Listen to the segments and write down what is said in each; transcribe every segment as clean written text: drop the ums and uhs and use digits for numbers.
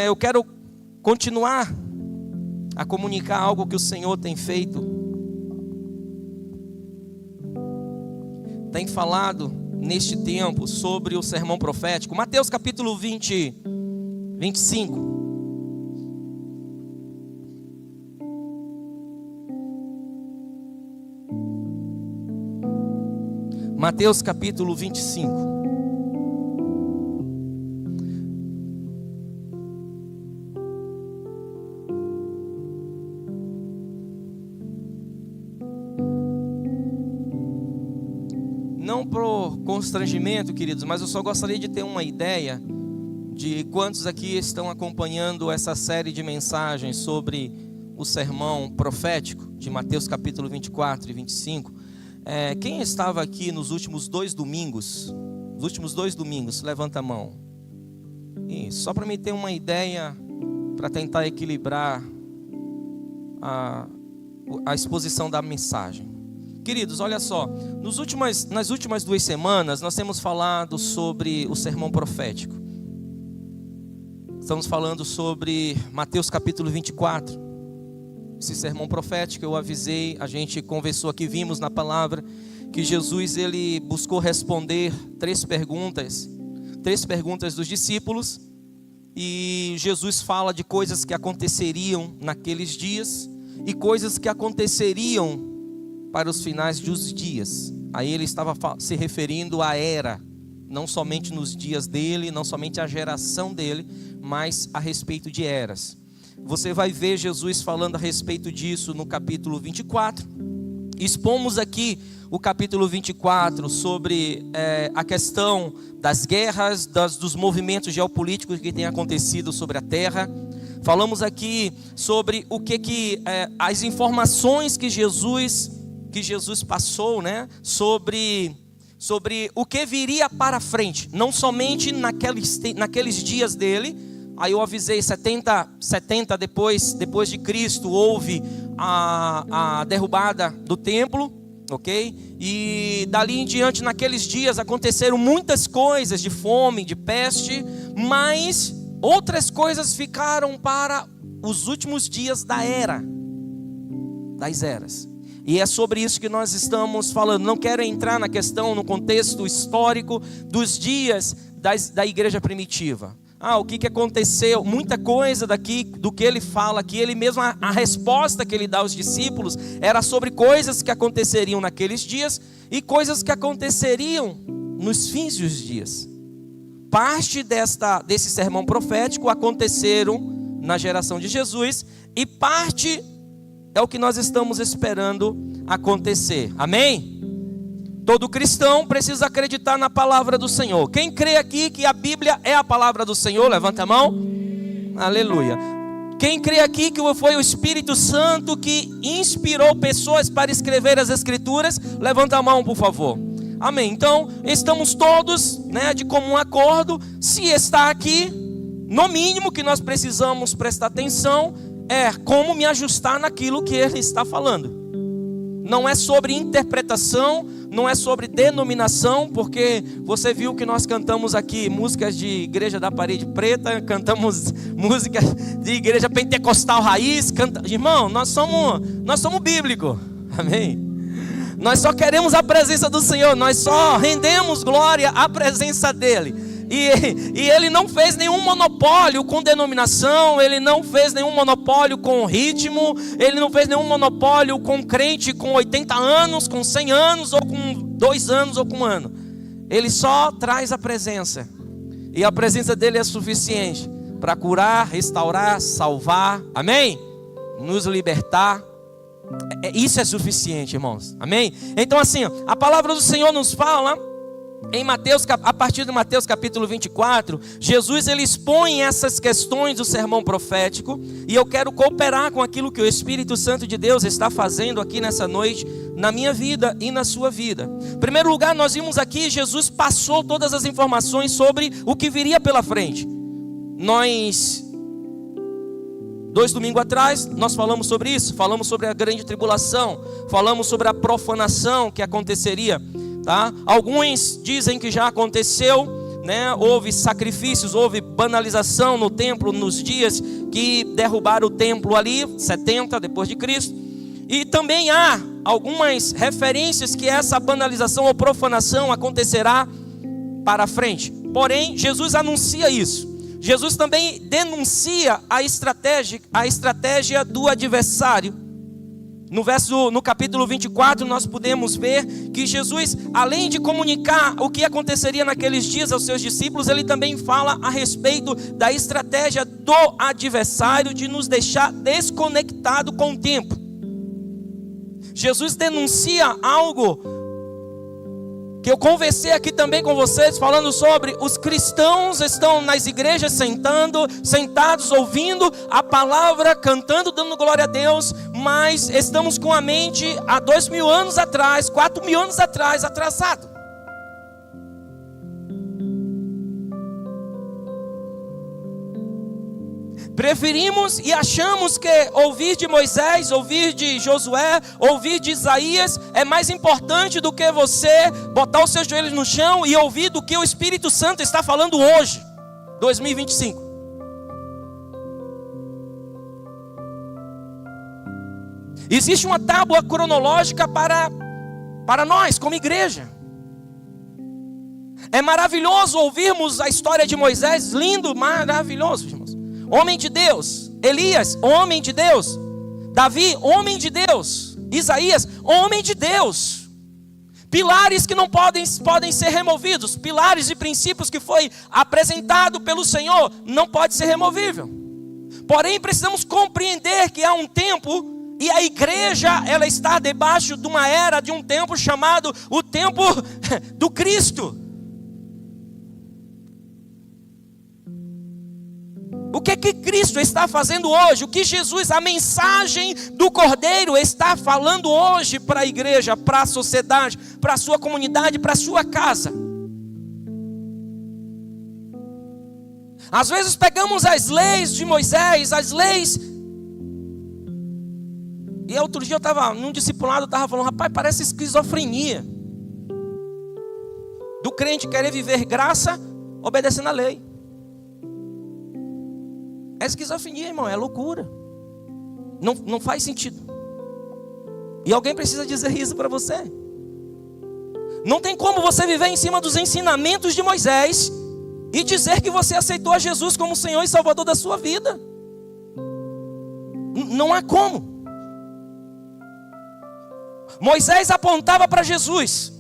Eu quero continuar a comunicar algo que o Senhor tem feito. Tem falado neste tempo sobre o sermão profético. Mateus capítulo 25. Mateus capítulo 25. Não por constrangimento, queridos, mas eu só gostaria de ter uma ideia de quantos aqui estão acompanhando essa série de mensagens sobre o sermão profético de Mateus capítulo 24 e 25. Quem estava aqui nos últimos 2 domingos? Os últimos 2 domingos, levanta a mão. Isso, só para mim ter uma ideia, para tentar equilibrar a exposição da mensagem. Queridos, olha só, nas últimas 2 semanas nós temos falado sobre o sermão profético. Estamos falando sobre Mateus capítulo 24. Esse sermão profético eu avisei, a gente conversou aqui, vimos na palavra que Jesus ele buscou responder 3 perguntas dos discípulos. E Jesus fala de coisas que aconteceriam naqueles dias e coisas que aconteceriam para os finais dos dias. Aí ele estava se referindo à era, não somente nos dias dele, não somente à geração dele, mas a respeito de eras. Você vai ver Jesus falando a respeito disso no capítulo 24. Expomos aqui o capítulo 24 sobre a questão das guerras, dos movimentos geopolíticos que têm acontecido sobre a terra. Falamos aqui sobre o as informações que Jesus passou, né? Sobre o que viria para frente, não somente naqueles dias dele. Aí eu avisei, 70 depois de Cristo, houve a derrubada do templo, ok? E dali em diante, naqueles dias, aconteceram muitas coisas de fome, de peste, mas outras coisas ficaram para os últimos dias das eras. E é sobre isso que nós estamos falando. Não quero entrar na questão, no contexto histórico dos dias da igreja primitiva. O que aconteceu? Muita coisa do que ele fala aqui, ele mesmo, a resposta que ele dá aos discípulos era sobre coisas que aconteceriam naqueles dias e coisas que aconteceriam nos fins dos dias. Parte desse sermão profético aconteceram na geração de Jesus e parte é o que nós estamos esperando acontecer. Amém? Todo cristão precisa acreditar na palavra do Senhor. Quem crê aqui que a Bíblia é a palavra do Senhor, levanta a mão. Aleluia. Quem crê aqui que foi o Espírito Santo que inspirou pessoas para escrever as Escrituras, levanta a mão, por favor. Amém. Então, estamos todos, de comum acordo. Se está aqui, no mínimo que nós precisamos prestar atenção é como me ajustar naquilo que ele está falando. Não é sobre interpretação, não é sobre denominação, porque você viu que nós cantamos aqui músicas de igreja da parede preta, cantamos músicas de igreja pentecostal raiz. Irmão, nós somos bíblicos. Amém? Nós só queremos a presença do Senhor, nós só rendemos glória à presença dele. E ele não fez nenhum monopólio com denominação, ele não fez nenhum monopólio com ritmo, ele não fez nenhum monopólio com crente com 80 anos, com 100 anos, ou com 2 anos, ou com 1 ano. Ele só traz a presença, e a presença dele é suficiente para curar, restaurar, salvar, amém? Nos libertar. Isso é suficiente, irmãos, amém? Então assim, a palavra do Senhor nos fala em Mateus, a partir de Mateus capítulo 24, Jesus ele expõe essas questões do sermão profético, e eu quero cooperar com aquilo que o Espírito Santo de Deus está fazendo aqui nessa noite, na minha vida e na sua vida. Em primeiro lugar, nós vimos aqui, Jesus passou todas as informações sobre o que viria pela frente. 2 domingos atrás, nós falamos sobre isso, falamos sobre a grande tribulação, falamos sobre a profanação que aconteceria. Tá? Alguns dizem que já aconteceu, né, houve sacrifícios, houve banalização no templo nos dias que derrubaram o templo ali, 70 depois de Cristo. E também há algumas referências que essa banalização ou profanação acontecerá para frente. Porém, Jesus anuncia isso. Jesus também denuncia a estratégia do adversário. No capítulo 24, nós podemos ver que Jesus, além de comunicar o que aconteceria naqueles dias aos seus discípulos, ele também fala a respeito da estratégia do adversário de nos deixar desconectado com o tempo. Jesus denuncia algo que eu conversei aqui também com vocês, falando sobre os cristãos estão nas igrejas sentados, ouvindo a palavra, cantando, dando glória a Deus, mas estamos com a mente há 2.000 anos atrás, 4.000 anos atrás, atrasado. Preferimos e achamos que ouvir de Moisés, ouvir de Josué, ouvir de Isaías é mais importante do que você botar os seus joelhos no chão e ouvir do que o Espírito Santo está falando hoje, 2025. Existe uma tábua cronológica para nós, como igreja. É maravilhoso ouvirmos a história de Moisés, lindo, maravilhoso, irmãos. Homem de Deus. Elias, homem de Deus. Davi, homem de Deus. Isaías, homem de Deus. Pilares que não podem ser removidos. Pilares e princípios que foi apresentado pelo Senhor, não pode ser removível. Porém, precisamos compreender que há um tempo, e a igreja, ela está debaixo de uma era, de um tempo chamado o tempo do Cristo. O que Cristo está fazendo hoje? O que Jesus, a mensagem do Cordeiro está falando hoje para a igreja, para a sociedade, para a sua comunidade, para a sua casa? Às vezes pegamos as leis de Moisés, as leis. E outro dia eu estava num discipulado, eu estava falando, rapaz, parece esquizofrenia do crente querer viver graça obedecendo a lei. É esquizofrenia, irmão, é loucura. Não faz sentido. E alguém precisa dizer isso para você. Não tem como você viver em cima dos ensinamentos de Moisés e dizer que você aceitou a Jesus como Senhor e Salvador da sua vida. Não há como. Moisés apontava para Jesus.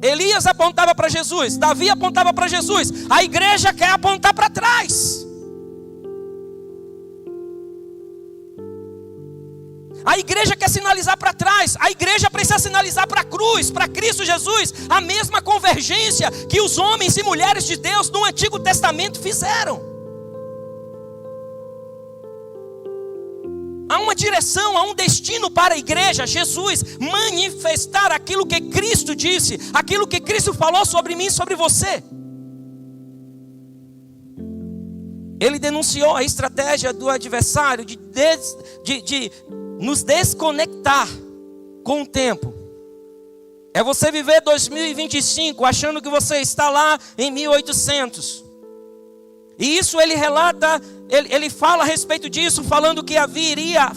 Elias apontava para Jesus. Davi apontava para Jesus. A igreja quer apontar para trás. A igreja quer sinalizar para trás. A igreja precisa sinalizar para a cruz, para Cristo Jesus. A mesma convergência que os homens e mulheres de Deus no Antigo Testamento fizeram. Há uma direção, há um destino para a igreja. Jesus manifestar aquilo que Cristo disse, aquilo que Cristo falou sobre mim e sobre você. Ele denunciou a estratégia do adversário de nos desconectar com o tempo. É você viver 2025 achando que você está lá em 1800. E isso ele relata, ele fala a respeito disso, falando que haveria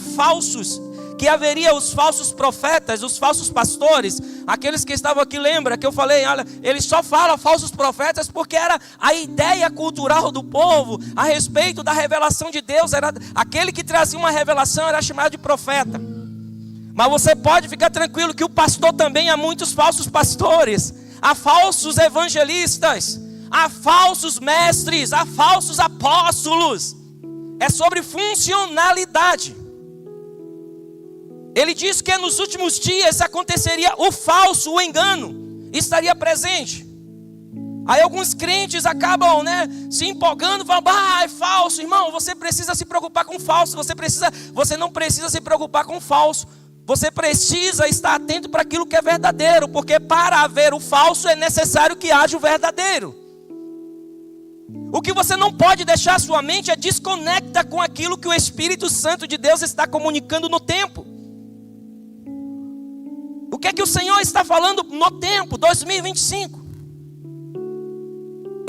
os falsos profetas, os falsos pastores. Aqueles que estavam aqui, lembra que eu falei, olha, ele só fala falsos profetas porque era a ideia cultural do povo a respeito da revelação de Deus. Era aquele que trazia uma revelação, era chamado de profeta. Mas você pode ficar tranquilo que o pastor também, há muitos falsos pastores, há falsos evangelistas, há falsos mestres, há falsos apóstolos. É sobre funcionalidade. Ele diz que nos últimos dias aconteceria o falso, o engano, estaria presente. Aí alguns crentes acabam, se empolgando, falando, é falso. Irmão, você precisa se preocupar com falso. Você não precisa se preocupar com falso. Você precisa estar atento para aquilo que é verdadeiro, porque para haver o falso é necessário que haja o verdadeiro. O que você não pode deixar a sua mente é desconecta com aquilo que o Espírito Santo de Deus está comunicando no tempo. O que é que o Senhor está falando no tempo, 2025?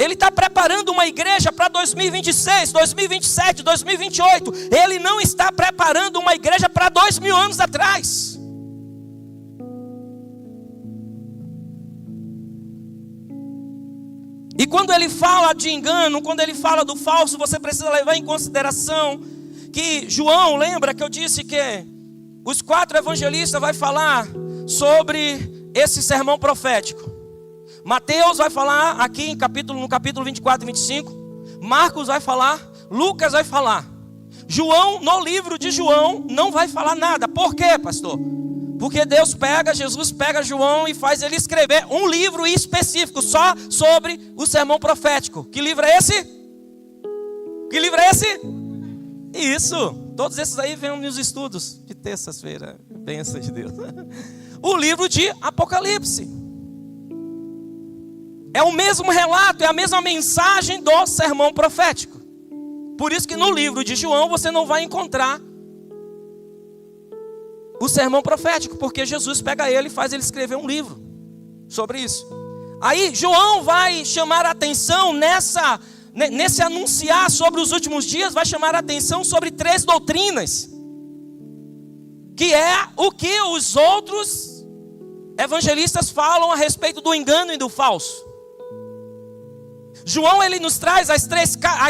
Ele está preparando uma igreja para 2026, 2027, 2028. Ele não está preparando uma igreja para 2000 anos atrás. E quando ele fala de engano, quando ele fala do falso, você precisa levar em consideração que João, lembra que eu disse que os 4 evangelistas vai falar sobre esse sermão profético. Mateus vai falar aqui no capítulo 24 e 25. Marcos vai falar, Lucas vai falar. João, no livro de João, não vai falar nada. Por quê, pastor? Porque Jesus pega João e faz ele escrever um livro específico só sobre o sermão profético. Que livro é esse? Que livro é esse? Isso. Todos esses aí vêm nos estudos de terça-feira. Bênção de Deus. O livro de Apocalipse. É o mesmo relato, é a mesma mensagem do sermão profético. Por isso que no livro de João você não vai encontrar o sermão profético, porque Jesus pega ele e faz ele escrever um livro sobre isso. Aí João vai chamar a atenção nesse anunciar sobre os últimos dias, vai chamar a atenção sobre 3 doutrinas, que é o que os outros evangelistas falam a respeito do engano e do falso. João, ele nos traz as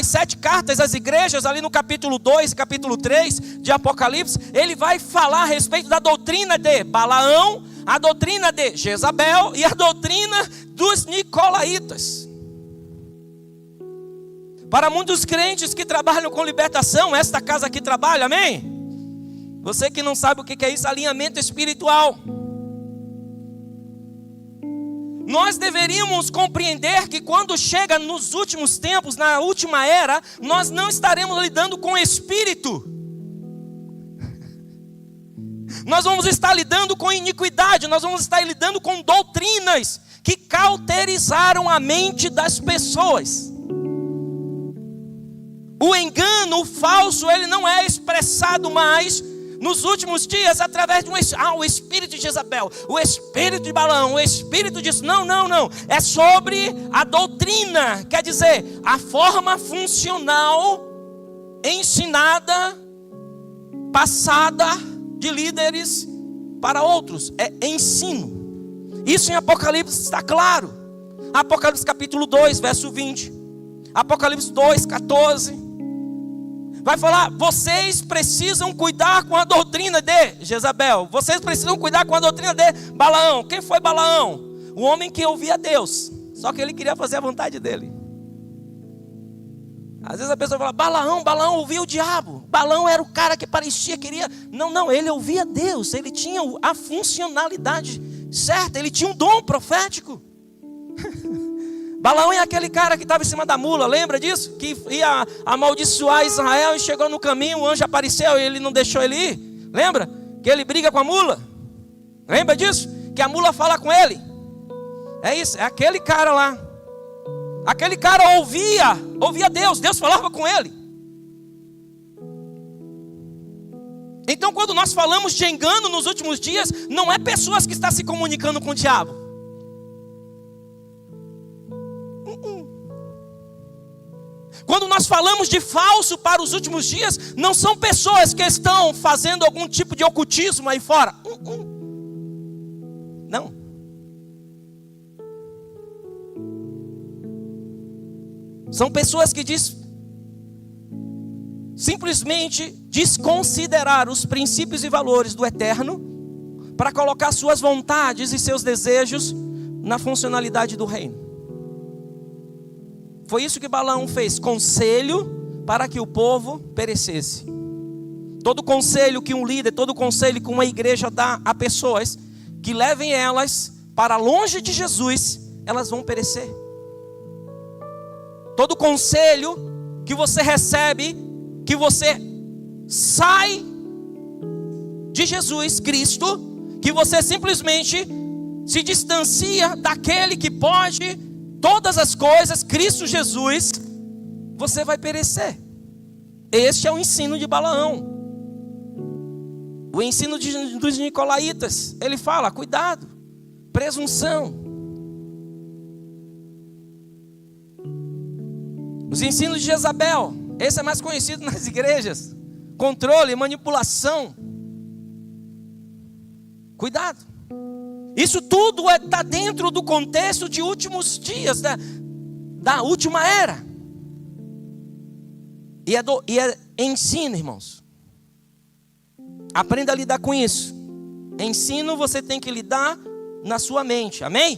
7 cartas às igrejas, ali no capítulo 2 e capítulo 3 de Apocalipse. Ele vai falar a respeito da doutrina de Balaão, a doutrina de Jezabel e a doutrina dos Nicolaítas. Para muitos crentes que trabalham com libertação, esta casa aqui trabalha, amém? Você que não sabe o que é isso, alinhamento espiritual. Nós deveríamos compreender que quando chega nos últimos tempos, na última era, nós não estaremos lidando com espírito. Nós vamos estar lidando com iniquidade, nós vamos estar lidando com doutrinas que cauterizaram a mente das pessoas. O engano, o falso, ele não é expressado mais nos últimos dias, através de o espírito de Jezabel, o espírito de Balaão, o espírito disso. Não. É sobre a doutrina, quer dizer, a forma funcional, ensinada, passada de líderes para outros. É ensino. Isso em Apocalipse está claro. Apocalipse capítulo 2, verso 20. Apocalipse 2, 14. Vai falar, vocês precisam cuidar com a doutrina de Jezabel. Vocês precisam cuidar com a doutrina de Balaão. Quem foi Balaão? O homem que ouvia Deus, só que ele queria fazer a vontade dele. Às vezes a pessoa fala, Balaão ouvia o diabo. Balaão era o cara que parecia, queria. Não, ele ouvia Deus. Ele tinha a funcionalidade certa. Ele tinha um dom profético. Balaão é aquele cara que estava em cima da mula, lembra disso? Que ia amaldiçoar Israel e chegou no caminho, o anjo apareceu e ele não deixou ele ir. Lembra? Que ele briga com a mula. Lembra disso? Que a mula fala com ele. É isso, é aquele cara lá. Aquele cara ouvia Deus, Deus falava com ele. Então quando nós falamos de engano nos últimos dias, não é pessoas que estão se comunicando com o diabo. Quando nós falamos de falso para os últimos dias, não são pessoas que estão fazendo algum tipo de ocultismo aí fora. Não. São pessoas que simplesmente desconsiderar os princípios e valores do eterno para colocar suas vontades e seus desejos na funcionalidade do reino. Foi isso que Balaão fez, conselho para que o povo perecesse. Todo conselho que um líder, todo conselho que uma igreja dá a pessoas que levem elas para longe de Jesus, elas vão perecer. Todo conselho que você recebe, que você sai de Jesus Cristo, que você simplesmente se distancia daquele que pode todas as coisas, Cristo Jesus, você vai perecer. Este é o ensino de Balaão. O ensino dos Nicolaítas. Ele fala, cuidado, presunção. Os ensinos de Jezabel, esse é mais conhecido nas igrejas. Controle, manipulação. Cuidado. Isso tudo está dentro do contexto de últimos dias, da última era. E é ensino, irmãos. Aprenda a lidar com isso. Ensino você tem que lidar na sua mente, amém?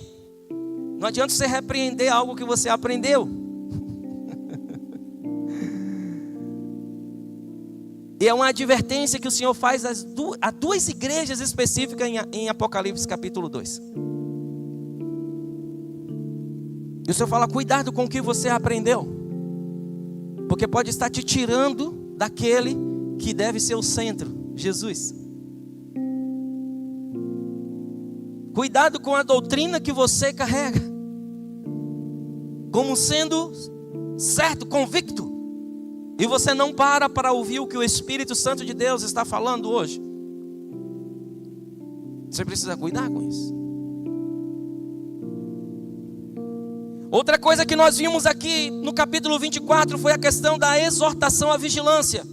Não adianta você repreender algo que você aprendeu. E é uma advertência que o Senhor faz a duas igrejas específicas em Apocalipse capítulo 2. E o Senhor fala, cuidado com o que você aprendeu, porque pode estar te tirando daquele que deve ser o centro, Jesus. Cuidado com a doutrina que você carrega, como sendo certo, convicto, e você não para ouvir o que o Espírito Santo de Deus está falando hoje. Você precisa cuidar com isso. Outra coisa que nós vimos aqui no capítulo 24 foi a questão da exortação à vigilância.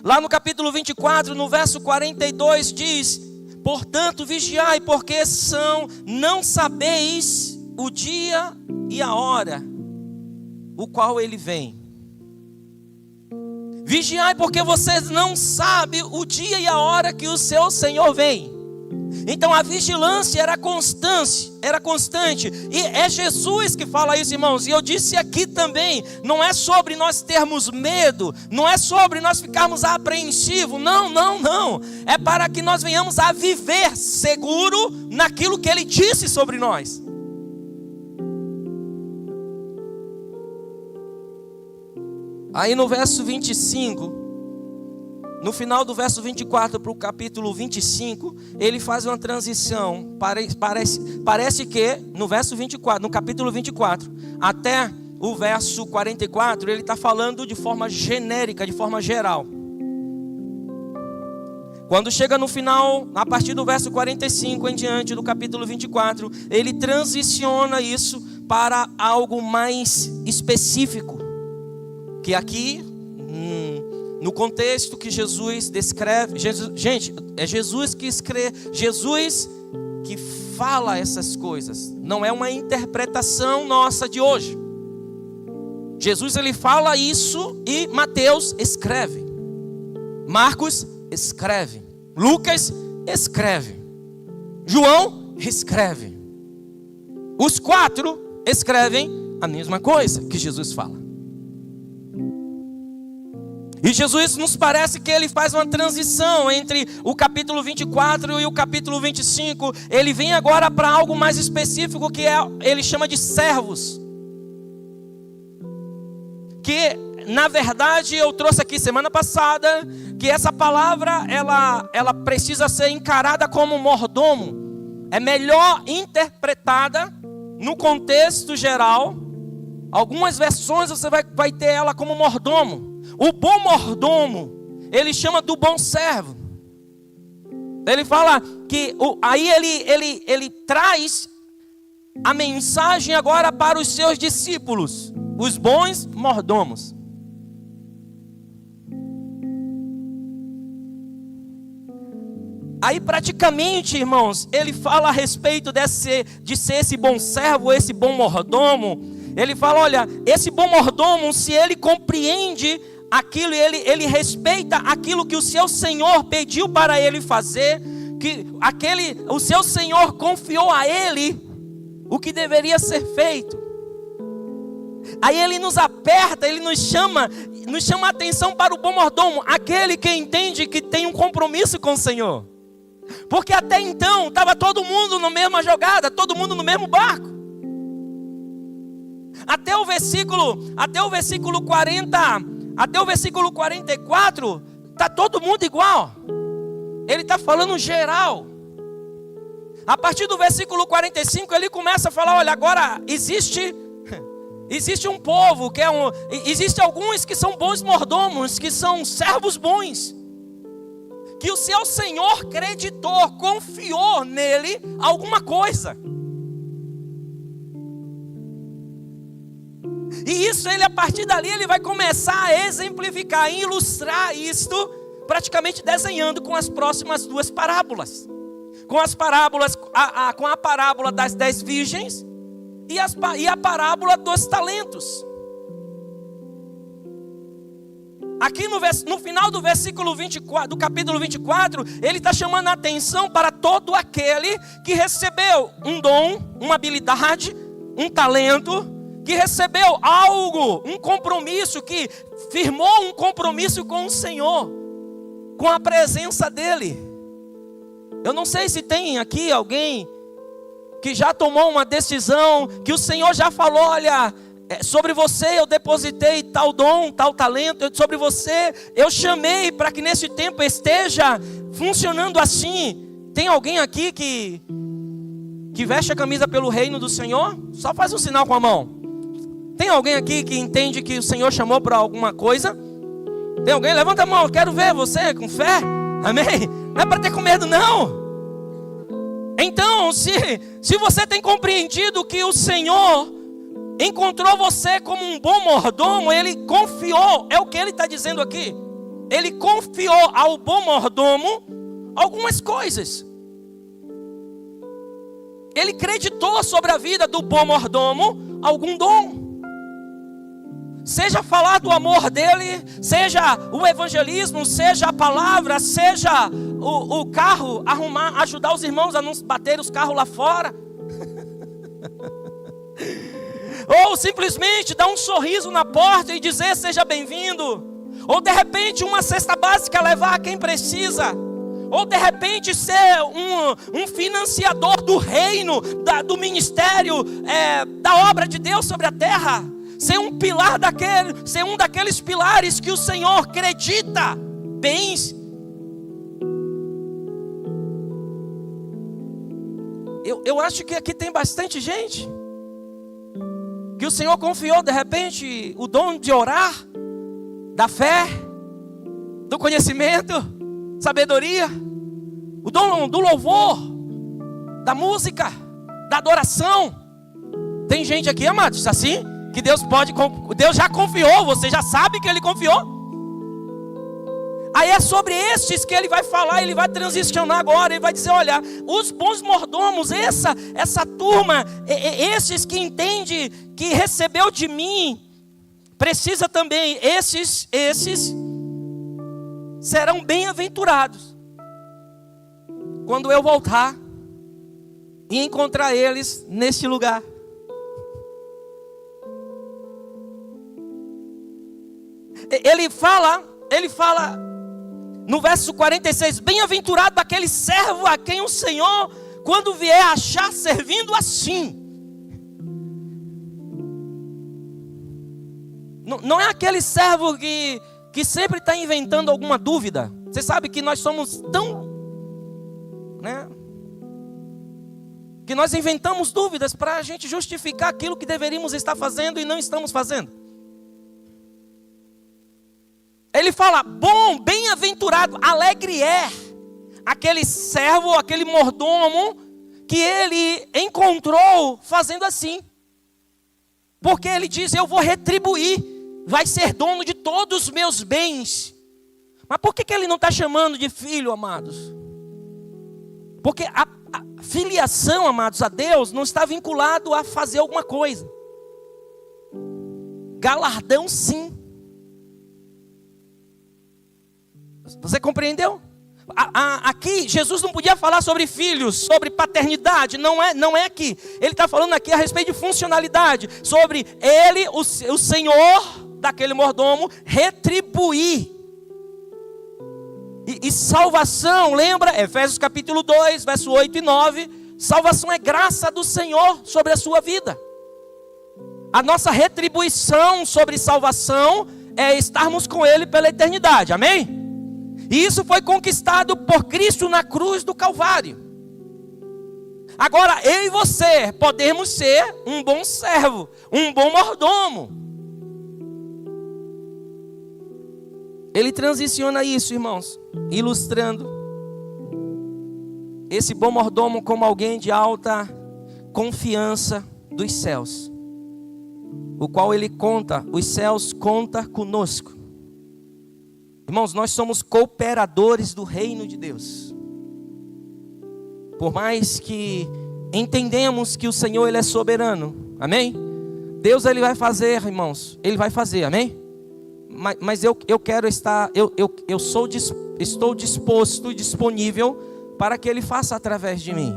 Lá no capítulo 24, no verso 42 diz: portanto vigiai, porque não sabeis o dia e a hora, o qual ele vem. Vigiai, porque vocês não sabem o dia e a hora que o seu Senhor vem. Então a vigilância era constante. E é Jesus que fala isso, irmãos. E eu disse aqui também, não é sobre nós termos medo, não é sobre nós ficarmos apreensivos. Não. É para que nós venhamos a viver seguro naquilo que Ele disse sobre nós. Aí no verso 25, no final do verso 24 para o capítulo 25, ele faz uma transição. Parece que no verso 24, no capítulo 24, até o verso 44, ele está falando de forma genérica, de forma geral. Quando chega no final, a partir do verso 45 em diante do capítulo 24, ele transiciona isso para algo mais específico. Que aqui, no contexto que Jesus descreve, é Jesus que escreve, Jesus que fala essas coisas. Não é uma interpretação nossa de hoje. Jesus ele fala isso e Mateus escreve. Marcos escreve. Lucas escreve. João escreve. Os quatro escrevem a mesma coisa que Jesus fala. E Jesus nos parece que ele faz uma transição entre o capítulo 24 e o capítulo 25. Ele vem agora para algo mais específico que ele chama de servos. Que na verdade eu trouxe aqui semana passada, que essa palavra ela precisa ser encarada como mordomo. É melhor interpretada no contexto geral. Algumas versões você vai ter ela como mordomo. O bom mordomo, ele chama do bom servo. Ele fala que aí ele traz a mensagem agora para os seus discípulos, os bons mordomos. Aí praticamente, irmãos, ele fala a respeito de ser esse bom servo, esse bom mordomo. Ele fala, olha, esse bom mordomo, se ele compreende aquilo, ele respeita aquilo que o seu Senhor pediu para ele fazer, que o seu Senhor confiou a ele o que deveria ser feito. Aí ele nos aperta, ele nos chama a atenção para o bom mordomo, aquele que entende que tem um compromisso com o Senhor. Porque até então estava todo mundo na mesma jogada, todo mundo no mesmo barco. Até o versículo 40, até o versículo 44, está todo mundo igual. Ele está falando geral. A partir do versículo 45, ele começa a falar, olha, agora existe um povo, existe alguns que são bons mordomos, que são servos bons, que o seu Senhor creditou, confiou nele alguma coisa. E isso, ele, a partir dali, ele vai começar a exemplificar, a ilustrar isto, praticamente desenhando com as próximas duas parábolas. Com as parábolas, com a parábola das 10 virgens e a parábola dos talentos. Aqui no final do versículo 24, do capítulo 24, ele está chamando a atenção para todo aquele que recebeu um dom, uma habilidade, um talento, que recebeu algo, um compromisso, que firmou um compromisso com o Senhor, com a presença dEle. Eu não sei se tem aqui alguém que já tomou uma decisão, que o Senhor já falou, olha, sobre você eu depositei tal dom, tal talento, sobre você eu chamei para que nesse tempo esteja funcionando assim. Tem alguém aqui que veste a camisa pelo reino do Senhor? Só faz um sinal com a mão. Tem alguém aqui que entende que o Senhor chamou para alguma coisa? Tem alguém? Levanta a mão, eu quero ver você com fé. Amém? Não é para ter com medo, não. Então, se você tem compreendido que o Senhor encontrou você como um bom mordomo, Ele confiou, é o que Ele está dizendo aqui. Ele confiou ao bom mordomo algumas coisas. Ele creditou sobre a vida do bom mordomo algum dom. Seja falar do amor dele, seja o evangelismo, seja a palavra, seja o carro, arrumar, ajudar os irmãos a não bater os carros lá fora. Ou simplesmente dar um sorriso na porta e dizer seja bem-vindo. Ou de repente uma cesta básica levar a quem precisa. Ou de repente ser um financiador do reino, do ministério, da obra de Deus sobre a terra. Ser um pilar ser um daqueles pilares que o Senhor acredita bens. Eu acho que aqui tem bastante gente que o Senhor confiou de repente o dom de orar, da fé, do conhecimento, sabedoria, o dom do louvor, da música, da adoração. Tem gente aqui, amados, assim, que Deus já confiou, você já sabe que Ele confiou. Aí é sobre estes que Ele vai falar, Ele vai transicionar agora, Ele vai dizer, olha, os bons mordomos, essa turma, esses que entende que recebeu de mim, precisa também, esses serão bem-aventurados quando eu voltar e encontrar eles neste lugar. Ele fala no verso 46, bem-aventurado aquele servo a quem o Senhor, quando vier, achar servindo assim. Não é aquele servo que sempre está inventando alguma dúvida. Você sabe que nós somos tão, né, que nós inventamos dúvidas para a gente justificar aquilo que deveríamos estar fazendo e não estamos fazendo. Ele fala, bom, bem-aventurado, alegre é aquele servo, aquele mordomo que ele encontrou fazendo assim. Porque ele diz, eu vou retribuir, vai ser dono de todos os meus bens. Mas por que ele não está chamando de filho, amados? Porque a filiação, amados, a Deus não está vinculado a fazer alguma coisa. Galardão, sim. Você compreendeu? Aqui Jesus não podia falar sobre filhos, sobre paternidade, não é aqui. Ele está falando aqui a respeito de funcionalidade, sobre ele, o Senhor daquele mordomo, retribuir. E salvação, lembra? Efésios capítulo 2, verso 8 e 9. Salvação é graça do Senhor sobre a sua vida. A nossa retribuição sobre salvação é estarmos com Ele pela eternidade, amém? E isso foi conquistado por Cristo na cruz do Calvário. Agora, eu e você podemos ser um bom servo, um bom mordomo. Ele transiciona isso, irmãos, ilustrando esse bom mordomo como alguém de alta confiança dos céus. o qual Ele conta, os céus conta conosco. Irmãos, nós somos cooperadores do reino de Deus. Por mais que entendemos que o Senhor Ele é soberano, amém? Deus Ele vai fazer, irmãos, Ele vai fazer, amém? Mas eu quero estar, estou disposto e disponível para que Ele faça através de mim.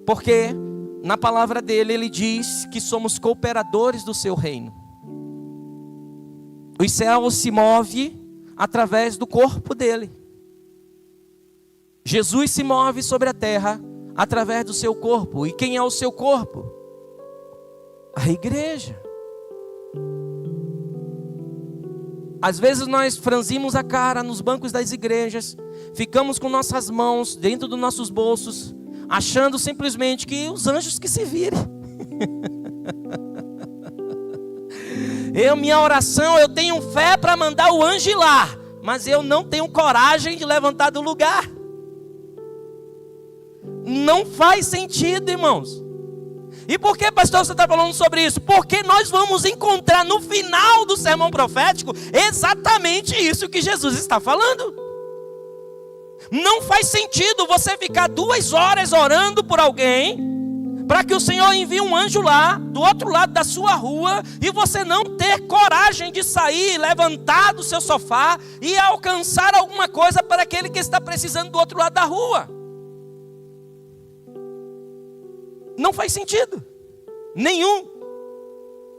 Porque na palavra dele, Ele diz que somos cooperadores do seu reino. Os céus se movem através do corpo dele. Jesus se move sobre a terra através do seu corpo. E quem é o seu corpo? A igreja. Às vezes nós franzimos a cara nos bancos das igrejas, ficamos com nossas mãos dentro dos nossos bolsos, achando simplesmente que os anjos que se virem. Minha oração, eu tenho fé para mandar o anjo ir lá, mas eu não tenho coragem de levantar do lugar. Não faz sentido, irmãos. E por que, pastor, você está falando sobre isso? Porque nós vamos encontrar no final do sermão profético exatamente isso que Jesus está falando. Não faz sentido você ficar 2 horas orando por alguém, para que o Senhor envie um anjo lá, do outro lado da sua rua, e você não ter coragem de sair, levantar do seu sofá e alcançar alguma coisa para aquele que está precisando do outro lado da rua. Não faz sentido nenhum.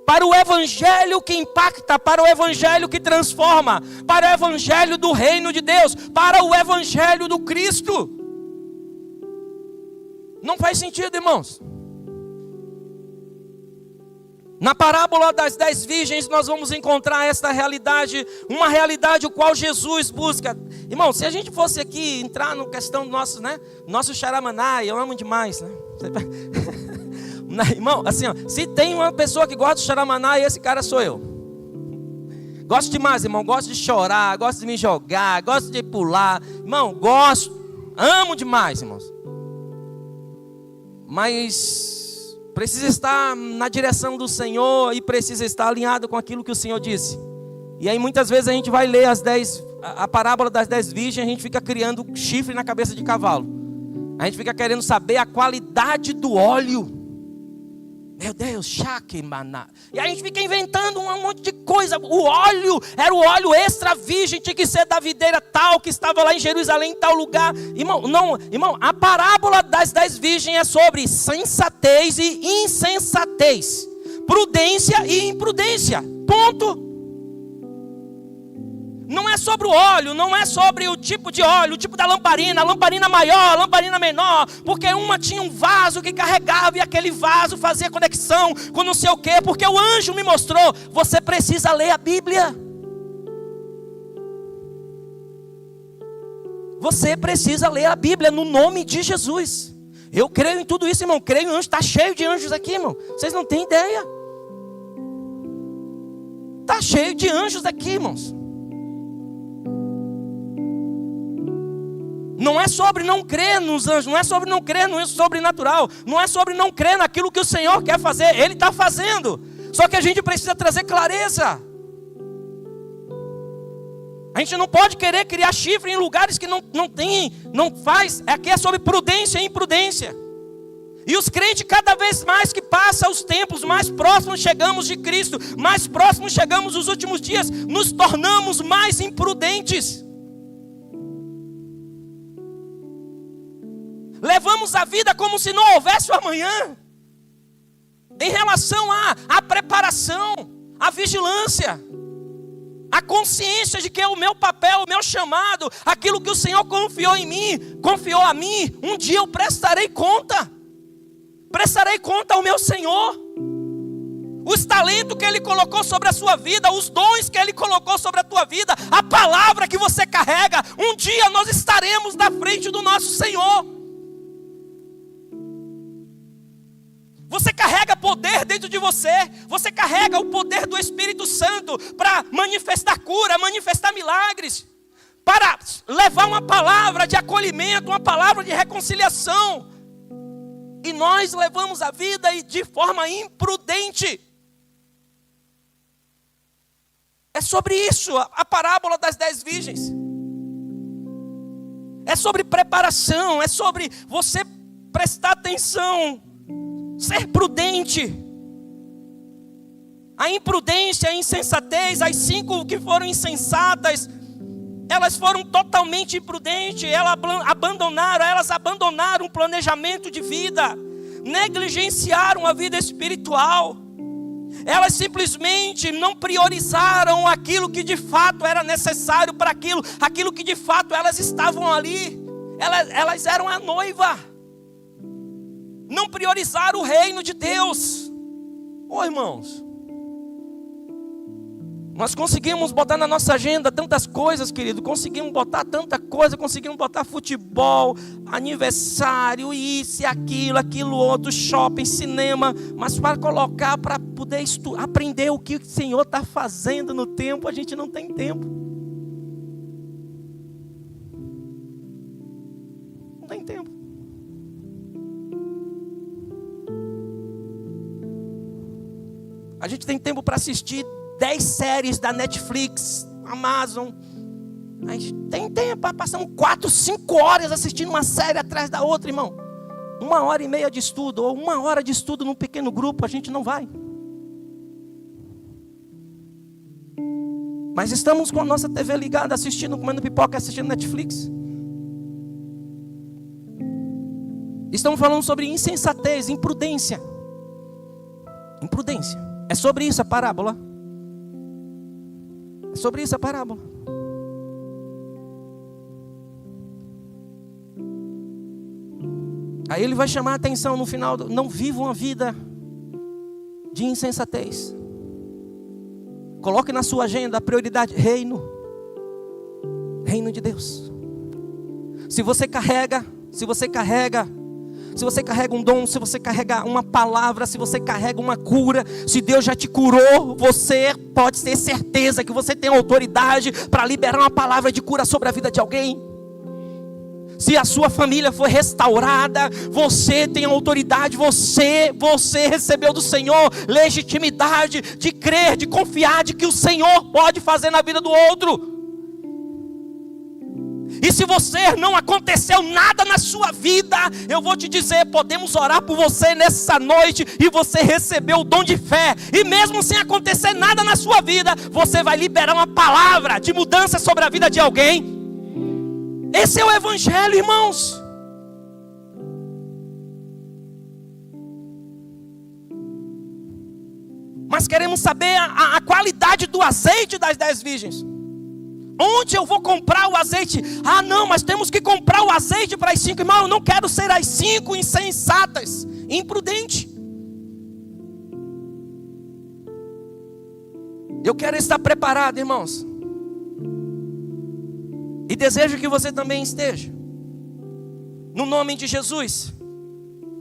Para o evangelho que impacta, para o evangelho que transforma, para o evangelho do reino de Deus, para o evangelho do Cristo. Não faz sentido, irmãos. Na parábola das 10 virgens nós vamos encontrar esta realidade, uma realidade o qual Jesus busca. Irmão, se a gente fosse aqui entrar no questão do nosso xaramanai, eu amo demais, né? Irmão, assim, ó, se tem uma pessoa que gosta de xaramanai, esse cara sou eu. Gosto demais, irmão, gosto de chorar, gosto de me jogar, gosto de pular. Irmão, gosto, amo demais, irmãos. Mas precisa estar na direção do Senhor e precisa estar alinhado com aquilo que o Senhor disse. E aí muitas vezes a gente vai ler a parábola das 10 virgens, a gente fica criando chifre na cabeça de cavalo. A gente fica querendo saber a qualidade do óleo. Meu Deus, maná. E a gente fica inventando um monte de coisa. O óleo era o óleo extra virgem, tinha que ser da videira tal, que estava lá em Jerusalém, em tal lugar. Irmão, a parábola das 10 virgens é sobre sensatez e insensatez, prudência e imprudência. Ponto. Não é sobre o óleo, não é sobre o tipo de óleo, o tipo da lamparina, a lamparina maior, a lamparina menor, porque uma tinha um vaso que carregava e aquele vaso fazia conexão com não sei o quê, porque o anjo me mostrou. Você precisa ler a Bíblia. Você precisa ler a Bíblia no nome de Jesus. Eu creio em tudo isso, irmão, creio em anjos, está cheio de anjos aqui, irmão, vocês não têm ideia. Está cheio de anjos aqui, irmãos. Não é sobre não crer nos anjos, não é sobre não crer no sobrenatural, não é sobre não crer naquilo que o Senhor quer fazer, Ele está fazendo. Só que a gente precisa trazer clareza. A gente não pode querer criar chifre em lugares que não faz. Aqui é sobre prudência e imprudência. E os crentes, cada vez mais que passam os tempos, mais próximos chegamos de Cristo, mais próximos chegamos dos últimos dias, nos tornamos mais imprudentes. Levamos a vida como se não houvesse o amanhã. Em relação à preparação, à vigilância, à consciência de que é o meu papel, o meu chamado, aquilo que o Senhor confiou em mim, confiou a mim, um dia eu prestarei conta. Prestarei conta ao meu Senhor. Os talentos que Ele colocou sobre a sua vida, os dons que Ele colocou sobre a tua vida, a palavra que você carrega, um dia nós estaremos na frente do nosso Senhor. Você carrega poder dentro de você. Você carrega o poder do Espírito Santo para manifestar cura, manifestar milagres, para levar uma palavra de acolhimento, uma palavra de reconciliação. E nós levamos a vida de forma imprudente. É sobre isso a parábola das 10 virgens. É sobre preparação, é sobre você prestar atenção, ser prudente. A imprudência, a insensatez, as 5 que foram insensatas, elas foram totalmente imprudentes, elas abandonaram o planejamento de vida, negligenciaram a vida espiritual. Elas simplesmente não priorizaram aquilo que de fato era necessário para aquilo que de fato elas estavam ali. Elas eram a noiva. Não priorizaram o reino de Deus. Ô irmãos, nós conseguimos botar na nossa agenda tantas coisas, querido. Conseguimos botar tanta coisa. Conseguimos botar futebol, aniversário, isso e aquilo outro, shopping, cinema. Mas para colocar, para poder aprender o que o Senhor está fazendo no tempo, a gente não tem tempo. Não tem tempo. A gente tem tempo para assistir 10 séries da Netflix, Amazon. A gente tem tempo, passamos 4, 5 horas assistindo uma série atrás da outra, irmão. 1h30 de estudo, ou 1 hora de estudo num pequeno grupo, a gente não vai. Mas estamos com a nossa TV ligada, assistindo, comendo pipoca, assistindo Netflix. Estamos falando sobre insensatez, imprudência. Imprudência. É sobre isso a parábola. É sobre isso a parábola. Aí ele vai chamar a atenção no final. Não vivam uma vida de insensatez. Coloque na sua agenda a prioridade. Reino de Deus. Se você carrega um dom, se você carrega uma palavra, se você carrega uma cura, se Deus já te curou, você pode ter certeza que você tem autoridade para liberar uma palavra de cura sobre a vida de alguém. Se a sua família foi restaurada, você tem autoridade, você recebeu do Senhor legitimidade de crer, de confiar de que o Senhor pode fazer na vida do outro. E se você não aconteceu nada na sua vida, eu vou te dizer, podemos orar por você nessa noite e você recebeu o dom de fé. E mesmo sem acontecer nada na sua vida, você vai liberar uma palavra de mudança sobre a vida de alguém. Esse é o evangelho, irmãos. Mas queremos saber a qualidade do azeite das 10 virgens. Onde eu vou comprar o azeite? Ah não, mas temos que comprar o azeite para as 5. Irmão, eu não quero ser as 5 insensatas, imprudente. Eu quero estar preparado, irmãos. E desejo que você também esteja. No nome de Jesus.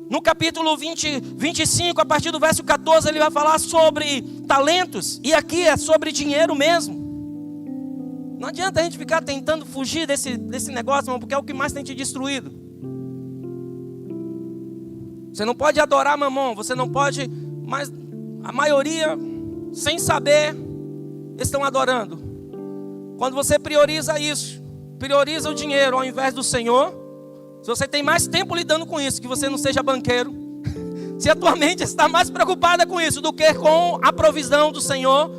No capítulo 25, a partir do verso 14, ele vai falar sobre talentos. E aqui é sobre dinheiro mesmo. Não adianta a gente ficar tentando fugir desse negócio, irmão, porque é o que mais tem te destruído. Você não pode adorar mamão, você não pode, mas a maioria, sem saber, estão adorando. Quando você prioriza isso, prioriza o dinheiro ao invés do Senhor, se você tem mais tempo lidando com isso, que você não seja banqueiro, se a tua mente está mais preocupada com isso do que com a provisão do Senhor,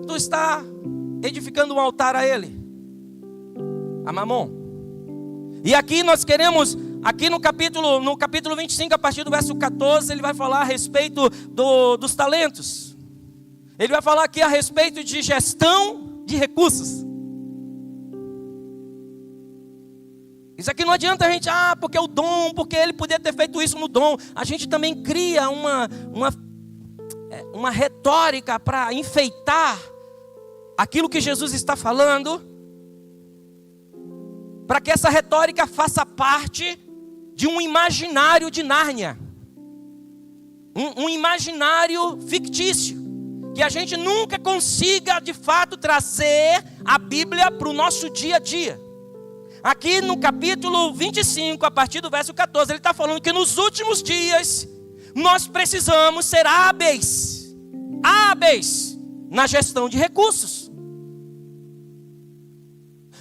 tu está edificando um altar a Ele, a Mamon. E aqui nós queremos, aqui no capítulo 25, a partir do verso 14, ele vai falar a respeito dos talentos. Ele vai falar aqui a respeito de gestão de recursos. Isso aqui não adianta a gente, porque o dom, porque ele podia ter feito isso no dom. A gente também cria uma retórica para enfeitar aquilo que Jesus está falando, para que essa retórica faça parte de um imaginário de Nárnia, um imaginário fictício, que a gente nunca consiga de fato trazer a Bíblia para o nosso dia a dia. Aqui no capítulo 25, a partir do verso 14, ele está falando que nos últimos dias nós precisamos ser hábeis na gestão de recursos.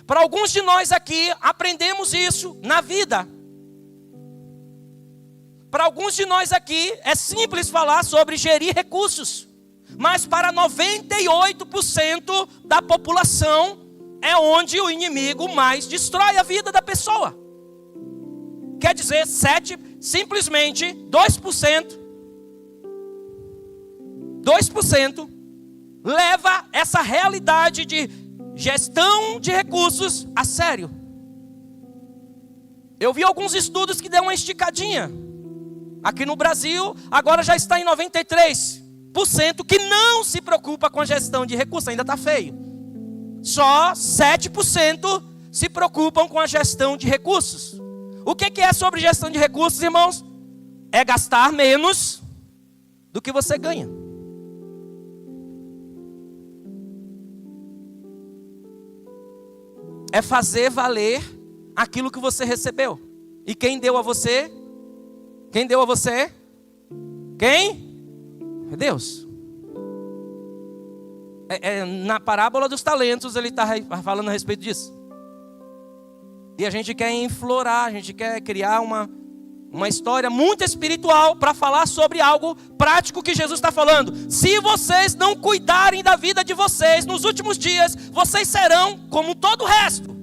Para alguns de nós aqui, aprendemos isso na vida. Para alguns de nós aqui, é simples falar sobre gerir recursos. Mas para 98% da população, é onde o inimigo mais destrói a vida da pessoa. Quer dizer, simplesmente 2% leva essa realidade de gestão de recursos a sério. Eu vi alguns estudos que deu uma esticadinha. Aqui no Brasil, agora já está em 93% que não se preocupa com a gestão de recursos, ainda está feio. Só 7% se preocupam com a gestão de recursos. O que é sobre gestão de recursos, irmãos? É gastar menos do que você ganha. É fazer valer aquilo que você recebeu. E quem deu a você? Quem deu a você? Quem? É Deus. Na parábola dos talentos ele está falando a respeito disso. E a gente quer enflorar, a gente quer criar uma história muito espiritual para falar sobre algo prático que Jesus está falando. Se vocês não cuidarem da vida de vocês nos últimos dias, vocês serão como todo o resto.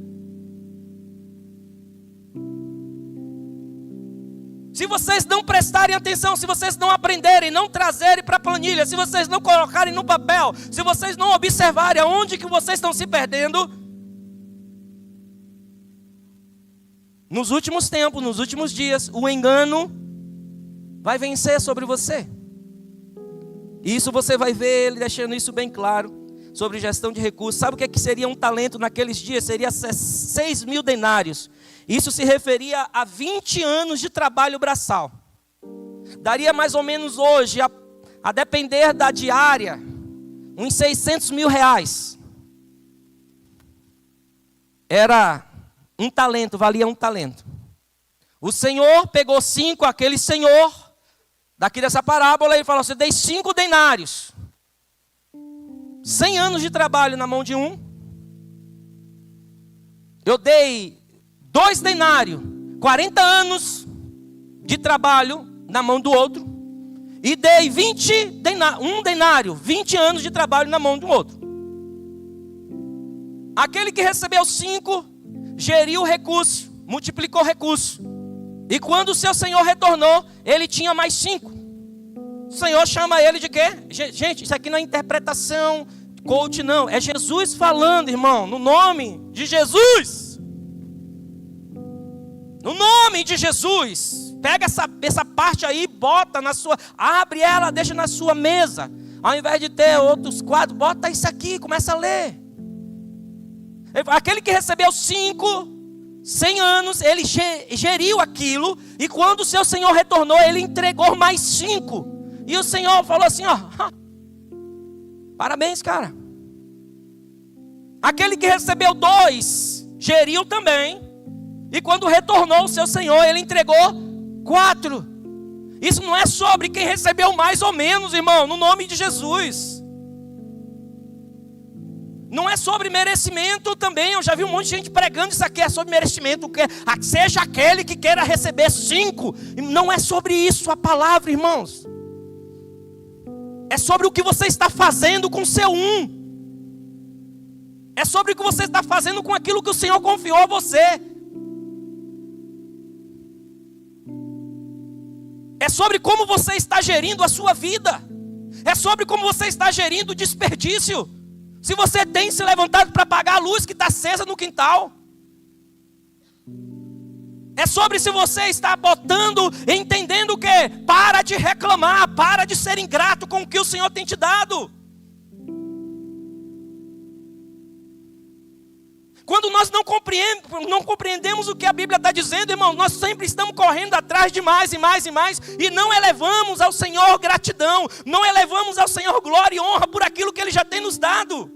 Se vocês não prestarem atenção, se vocês não aprenderem, não trazerem para a planilha, se vocês não colocarem no papel, se vocês não observarem aonde que vocês estão se perdendo, nos últimos tempos, nos últimos dias, o engano vai vencer sobre você. E isso você vai ver ele deixando isso bem claro sobre gestão de recursos. Sabe o que seria um talento naqueles dias? Seria 6.000 denários. Isso se referia a 20 anos de trabalho braçal. Daria mais ou menos hoje, a depender da diária, uns 600 mil reais. Era um talento, valia um talento. O Senhor pegou 5, aquele senhor, daqui dessa parábola, e falou assim: dei 5 denários. 100 anos de trabalho na mão de um. Eu dei 2 denários, 40 anos de trabalho na mão do outro. E dei 1 denário, 20 anos de trabalho na mão do outro. Aquele que recebeu 5, geriu o recurso, multiplicou o recurso. E quando o seu senhor retornou, ele tinha mais 5. O Senhor chama ele de quê? Gente, isso aqui não é interpretação, coach não. É Jesus falando, irmão, no nome de Jesus. No nome de Jesus. Pega essa parte aí, bota na sua... Abre ela, deixa na sua mesa. Ao invés de ter outros quadros, bota isso aqui, começa a ler. Aquele que recebeu 100 anos, ele geriu aquilo. E quando o seu senhor retornou, ele entregou mais 5. E o Senhor falou assim, ó, parabéns, cara. Aquele que recebeu 2, geriu também. E quando retornou o seu Senhor, ele entregou 4. Isso não é sobre quem recebeu mais ou menos, irmão, no nome de Jesus. Não é sobre merecimento também. Eu já vi um monte de gente pregando isso aqui, é sobre merecimento. Seja aquele que queira receber 5. Não é sobre isso a palavra, irmãos. É sobre o que você está fazendo com o seu 1. É sobre o que você está fazendo com aquilo que o Senhor confiou a você. É sobre como você está gerindo a sua vida. É sobre como você está gerindo o desperdício. Se você tem se levantado para apagar a luz que está acesa no quintal. É sobre se você está botando, entendendo o que? Para de reclamar, para de ser ingrato com o que o Senhor tem te dado. Quando nós não compreendemos o que a Bíblia está dizendo, irmão, nós sempre estamos correndo atrás de mais e mais e mais, e não elevamos ao Senhor gratidão, não elevamos ao Senhor glória e honra por aquilo que Ele já tem nos dado.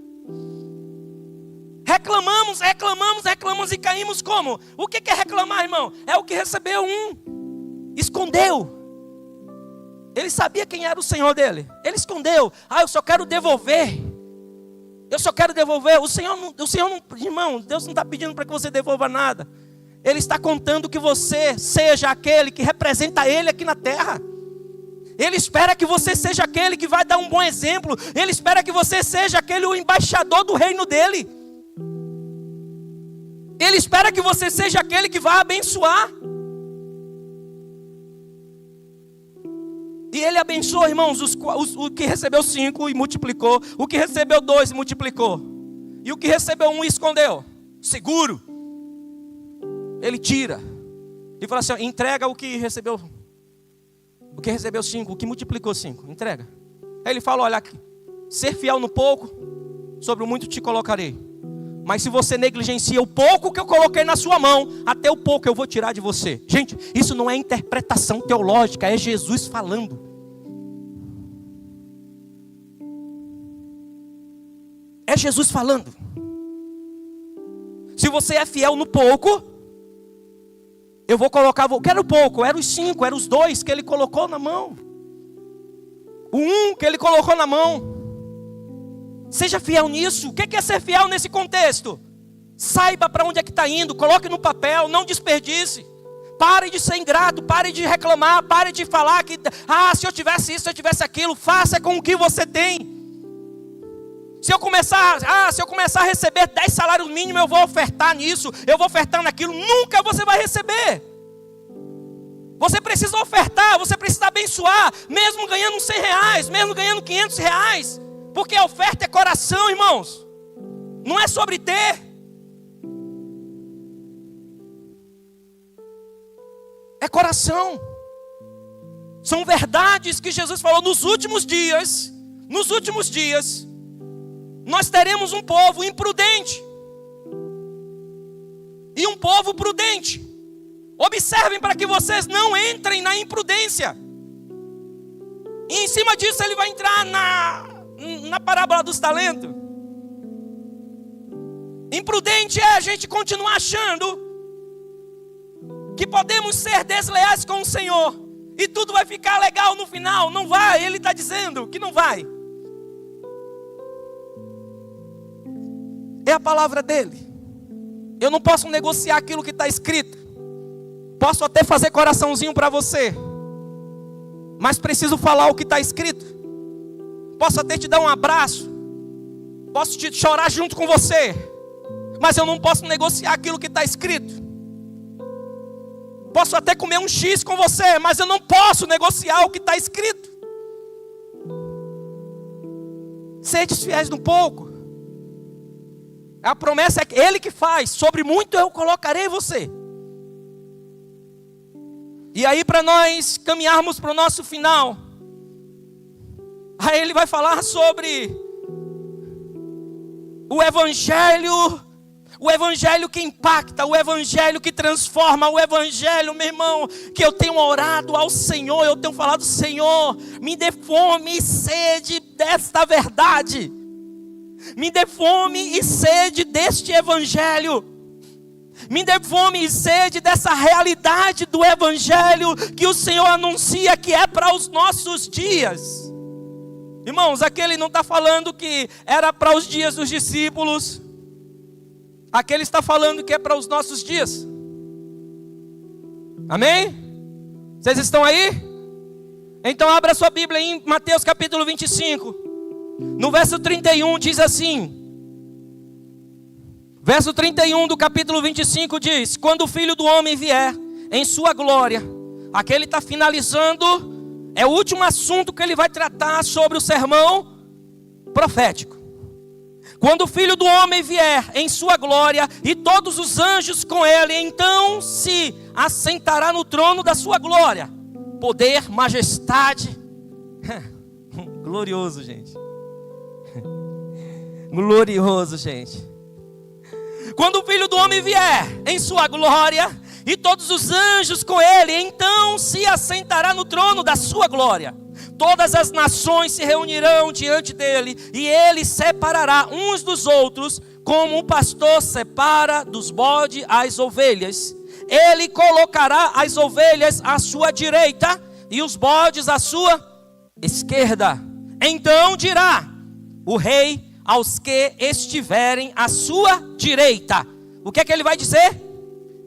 reclamamos e caímos como? O que é reclamar, irmão? É o que recebeu escondeu. Ele sabia quem era o Senhor dele. Ele escondeu. Eu só quero devolver. O Senhor não, irmão, Deus não está pedindo para que você devolva nada. Ele está contando que você seja aquele que representa Ele aqui na terra. Ele espera que você seja aquele que vai dar um bom exemplo. Ele espera que você seja aquele o embaixador do reino dele. Ele espera que você seja aquele que vai abençoar. E ele abençoou, irmãos, o que recebeu 5 e multiplicou. O que recebeu 2 e multiplicou. E o que recebeu 1 e escondeu. Seguro. Ele tira. E fala assim, entrega o que recebeu. O que recebeu 5, o que multiplicou 5. Entrega. Aí ele fala, olha, ser fiel no pouco, sobre o muito te colocarei. Mas se você negligencia o pouco que eu coloquei na sua mão, até o pouco eu vou tirar de você. Gente, isso não é interpretação teológica, é Jesus falando. É Jesus falando. Se você é fiel no pouco, eu vou colocar, quero pouco, era os 5, era os 2 que ele colocou na mão. O 1 que ele colocou na mão. Seja fiel nisso. O que é ser fiel nesse contexto? Saiba para onde é que está indo, coloque no papel, não desperdice. Pare de ser ingrato, pare de reclamar, pare de falar que, se eu tivesse isso, se eu tivesse aquilo, faça com o que você tem. Se eu começar a receber 10 salários mínimos, eu vou ofertar nisso, eu vou ofertar naquilo, nunca você vai receber. Você precisa ofertar, você precisa abençoar, mesmo ganhando R$100, mesmo ganhando R$500, porque a oferta é coração, irmãos, não é sobre ter. É coração. São verdades que Jesus falou nos últimos dias, nós teremos um povo imprudente e um povo prudente. Observem para que vocês não entrem na imprudência. E em cima disso ele vai entrar na parábola dos talentos. Imprudente é a gente continuar achando que podemos ser desleais com o Senhor e tudo vai ficar legal no final. Não vai, ele está dizendo que não vai. É a palavra dele. Eu não posso negociar aquilo que está escrito. Posso até fazer coraçãozinho para você, mas preciso falar o que está escrito. Posso até te dar um abraço, posso te chorar junto com você, mas eu não posso negociar aquilo que está escrito. Posso até comer um X com você, mas eu não posso negociar o que está escrito. Sedes fiéis no pouco. A promessa é Ele que faz. Sobre muito eu colocarei você. E aí, para nós caminharmos para o nosso final, aí ele vai falar sobre o evangelho que impacta, o evangelho que transforma, o evangelho, meu irmão, que eu tenho orado ao Senhor, eu tenho falado, Senhor, me dê fome e sede desta verdade. Me dê fome e sede deste evangelho. Me dê fome e sede dessa realidade do evangelho que o Senhor anuncia que é para os nossos dias. Irmãos, aqui ele não está falando que era para os dias dos discípulos. Aqui ele está falando que é para os nossos dias. Amém? Vocês estão aí? Então abra sua Bíblia em Mateus capítulo 25. No verso 31 diz assim. Verso 31 do capítulo 25 diz: quando o Filho do Homem vier em sua glória. Aqui ele está finalizando. É o último assunto que ele vai tratar sobre o sermão profético. Quando o Filho do Homem vier em sua glória e todos os anjos com ele, então se assentará no trono da sua glória. Poder, majestade. Glorioso, gente. Glorioso, gente. Quando o Filho do Homem vier em sua glória e todos os anjos com ele, então se assentará no trono da sua glória. Todas as nações se reunirão diante dele e ele separará uns dos outros como o pastor separa dos bodes as ovelhas, ele colocará as ovelhas à sua direita e os bodes à sua esquerda. Então dirá o rei aos que estiverem à sua direita. O que é que ele vai dizer?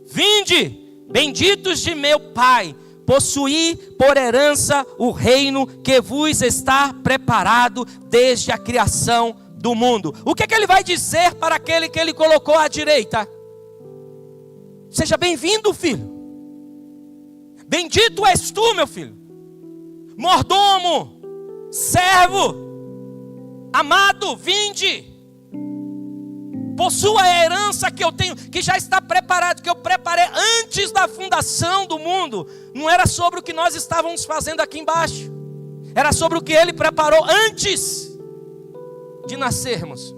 Vinde, benditos de meu Pai, possuí por herança o reino que vos está preparado desde a criação do mundo. O que é que ele vai dizer para aquele que ele colocou à direita? Seja bem-vindo, filho. Bendito és tu, meu filho. Mordomo, servo, amado, vinde. Possua a herança que eu tenho, que já está preparado, que eu preparei antes da fundação do mundo. Não era sobre o que nós estávamos fazendo aqui embaixo. Era sobre o que ele preparou antes de nascermos.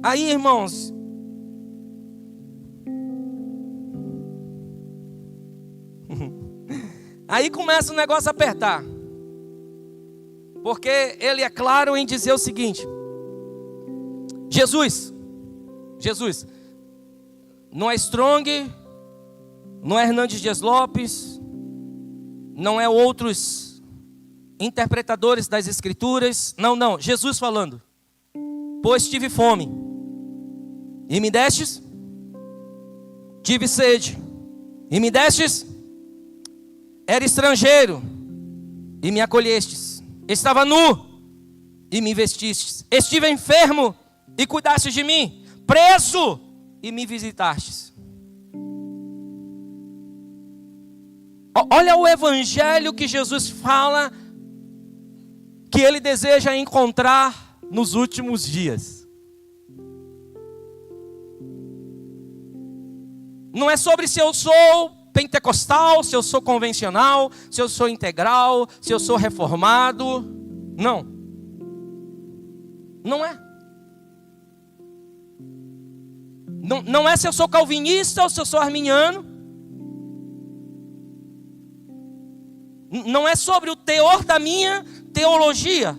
Aí, irmãos, aí começa o negócio a apertar. Porque ele é claro em dizer o seguinte: Jesus, não é Strong, não é Hernandes Dias Lopes, não é outros interpretadores das escrituras, não, Jesus falando. Pois tive fome, e me destes, tive sede, e me destes, era estrangeiro, e me acolhestes. Estava nu, e me vestistes. Estive enfermo, e cuidastes de mim. Preso, e me visitastes. Olha o evangelho que Jesus fala, que ele deseja encontrar nos últimos dias. Não é sobre se eu sou pentecostal, se eu sou convencional, se eu sou integral, se eu sou reformado. Não. Não é. Não é se eu sou calvinista ou se eu sou arminiano. Não é sobre o teor da minha teologia.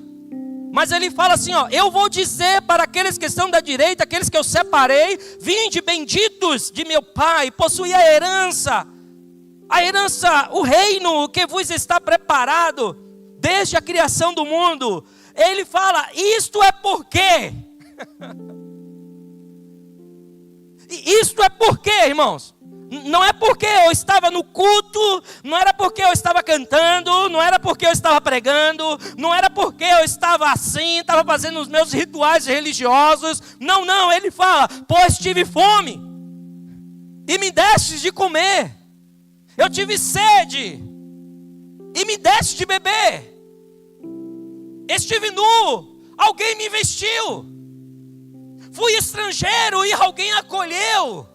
Mas ele fala assim, eu vou dizer para aqueles que estão da direita, aqueles que eu separei: vinde benditos de meu Pai, possuí a herança, o reino que vos está preparado desde a criação do mundo. Ele fala, isto é por quê? Isto é por quê, irmãos? Não é porque eu estava no culto, não era porque eu estava cantando, não era porque eu estava pregando, não era porque eu estava assim, estava fazendo os meus rituais religiosos. Não, ele fala, pois tive fome, e me destes de comer. Eu tive sede, e me deste de beber. Estive nu, alguém me vestiu. Fui estrangeiro e alguém acolheu.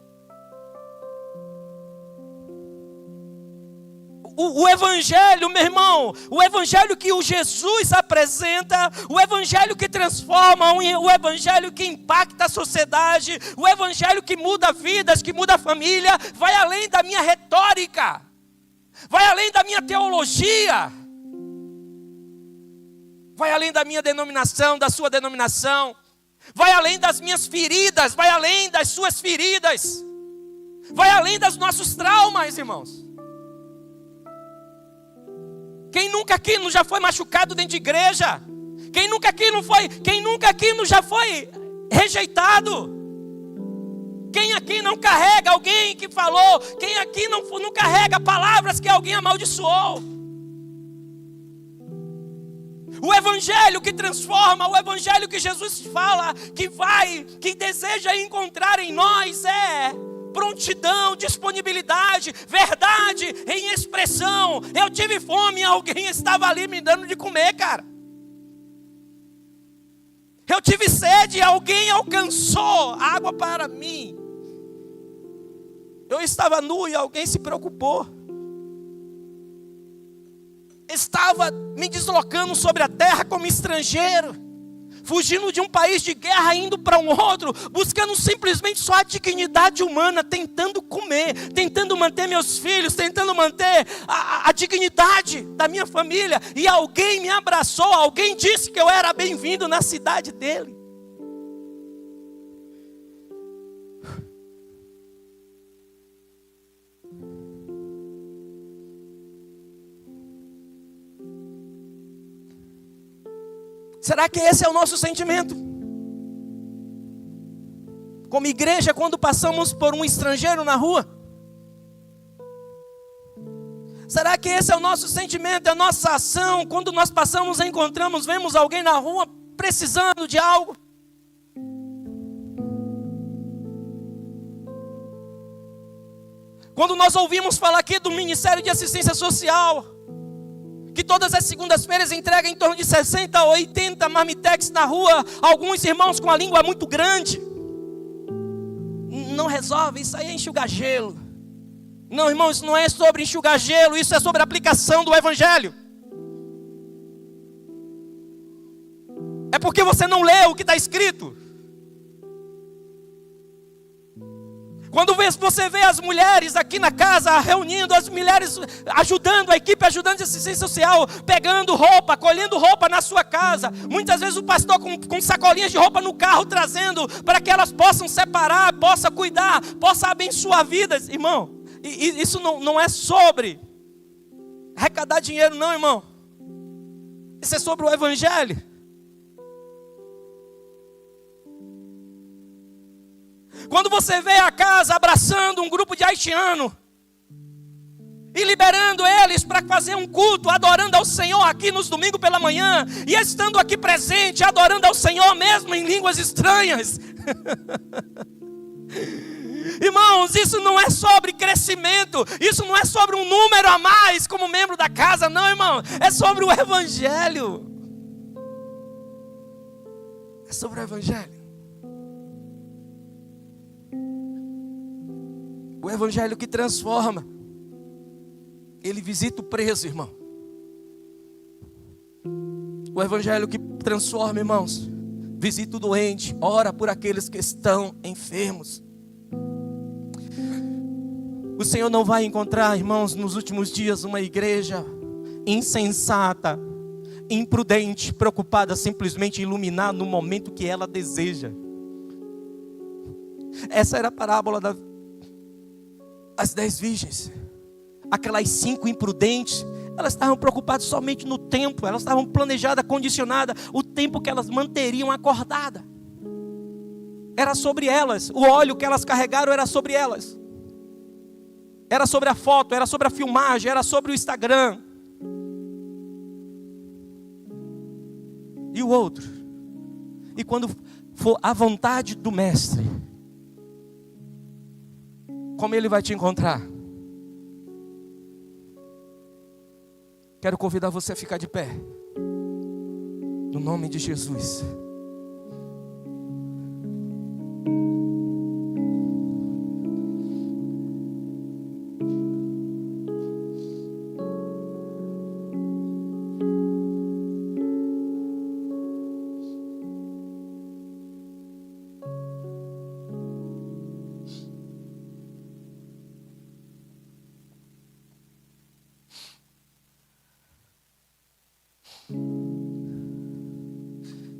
O evangelho, meu irmão, o evangelho que o Jesus apresenta, o evangelho que transforma, o evangelho que impacta a sociedade, o evangelho que muda vidas, que muda a família, vai além da minha retórica, vai além da minha teologia, vai além da minha denominação, da sua denominação, vai além das minhas feridas, vai além das suas feridas, vai além dos nossos traumas, irmãos. Quem nunca aqui não já foi machucado dentro de igreja? Quem nunca aqui não já foi rejeitado? Quem aqui não carrega alguém que falou? Quem aqui não carrega palavras que alguém amaldiçoou? O evangelho que transforma, o evangelho que Jesus fala, que deseja encontrar em nós é prontidão, disponibilidade, verdade em expressão. Eu tive fome e alguém estava ali me dando de comer, cara. Eu tive sede e alguém alcançou água para mim. Eu estava nu e alguém se preocupou. Estava me deslocando sobre a terra como estrangeiro. fugindo de um país de guerra, indo para um outro, buscando simplesmente só a dignidade humana, tentando comer, tentando manter meus filhos, tentando manter a dignidade da minha família. E alguém me abraçou, alguém disse que eu era bem-vindo na cidade dele. Será que esse é o nosso sentimento? Como igreja, quando passamos por um estrangeiro na rua? Será que esse é o nosso sentimento, é a nossa ação? Quando nós passamos, encontramos, vemos alguém na rua precisando de algo? Quando nós ouvimos falar aqui do Ministério de Assistência Social, que todas as segundas-feiras entrega em torno de 60 ou 80 marmitex na rua, alguns irmãos com a língua muito grande. Não resolve, isso aí é enxugar gelo. Não, irmão, isso não é sobre enxugar gelo, isso é sobre a aplicação do Evangelho. É porque você não lê o que está escrito. Quando você vê as mulheres aqui na casa reunindo, as mulheres ajudando, a equipe ajudando a assistência social, pegando roupa, colhendo roupa na sua casa. Muitas vezes o pastor com sacolinhas de roupa no carro trazendo para que elas possam separar, possam cuidar, possam abençoar vidas. Irmão, isso não é sobre arrecadar dinheiro não, irmão. Isso é sobre o Evangelho. Quando você vê a casa abraçando um grupo de haitianos e liberando eles para fazer um culto, adorando ao Senhor aqui nos domingos pela manhã, e estando aqui presente, adorando ao Senhor mesmo em línguas estranhas. Irmãos, isso não é sobre crescimento, isso não é sobre um número a mais como membro da casa, não, irmão. É sobre o Evangelho. É sobre o Evangelho. O Evangelho que transforma. Ele visita o preso, irmão. O Evangelho que transforma, irmãos. Visita o doente, ora por aqueles que estão enfermos. O Senhor não vai encontrar, irmãos, nos últimos dias uma igreja insensata, imprudente, preocupada simplesmente em iluminar no momento que ela deseja. Essa era a parábola das 10 virgens. Aquelas 5 imprudentes, elas estavam preocupadas somente no tempo. Elas estavam planejadas, condicionadas, o tempo que elas manteriam acordada. Era sobre elas. O óleo que elas carregaram era sobre elas. Era sobre a foto, era sobre a filmagem, era sobre o Instagram. E o outro? E quando for a vontade do Mestre, como Ele vai te encontrar? Quero convidar você a ficar de pé. No nome de Jesus.